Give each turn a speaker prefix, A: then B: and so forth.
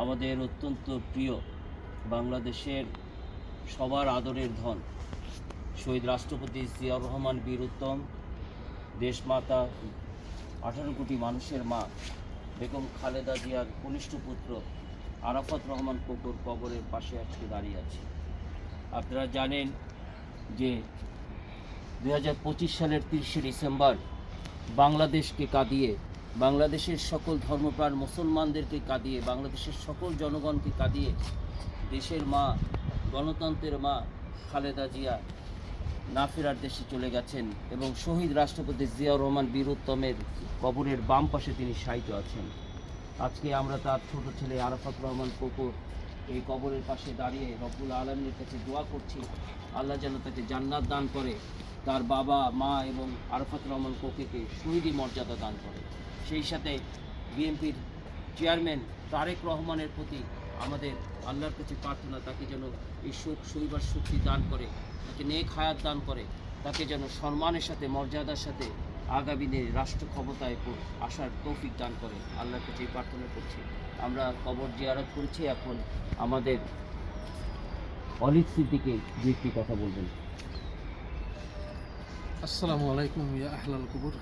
A: আমাদের অত্যন্ত প্রিয় বাংলাদেশের সবার আদরের ধন শহীদ রাষ্ট্রপতি জিয়াউর রহমান বীর উত্তম, দেশমাতা, 18 কোটি মানুষের মা বেগম খালেদা জিয়ার কনিষ্ঠ পুত্র আরাফাত রহমান কোকোর কবরের পাশে আজকে দাঁড়িয়ে আছি। আপনারা জানেন যে 2025 সালের 30শে ডিসেম্বর বাংলাদেশকে কাঁদিয়ে, বাংলাদেশের সকল ধর্মপ্রাণ মুসলমানদেরকে কাঁদিয়ে, বাংলাদেশের সকল জনগণকে কাঁদিয়ে দেশের মা, গণতন্ত্রের মা খালেদা জিয়া না ফেরার দেশে চলে গেছেন এবং শহীদ রাষ্ট্রপতি জিয়াউর রহমান বীর উত্তমের কবরের বাম পাশে তিনি শায়িত আছেন। আজকে আমরা তার ছোট ছেলে আরাফাত রহমান কোকোর এই কবরের পাশে দাঁড়িয়ে রব্বুল আলামিনের কাছে দোয়া করছি, আল্লাহ যেন তাকে জান্নাত দান করে, তার বাবা, মা এবং আরাফাত রহমান কোকোকে শহীদি মর্যাদা দান করে। সেই সাথে বিএনপির চেয়ারম্যান তারেক রহমানের প্রতি আমাদের আল্লাহর কাছে প্রার্থনা, তাকে যেন এই শোক সইবার শক্তি দান করে, তাকে নেক হায়াত দান করে, তাকে যেন সম্মানের সাথে, মর্যাদার সাথে আগামী দিনে রাষ্ট্র ক্ষমতায় আসার তৌফিক দান করে। আল্লাহর কাছে এই প্রার্থনা করছি। আমরা কবর জিয়ারত করেছি, এখন আমাদের অলিদ সিদ্দিকী দু একটি কথা বলবেন।
B: আসসালামু আলাইকুম ইয়া আহলাল কুবুর।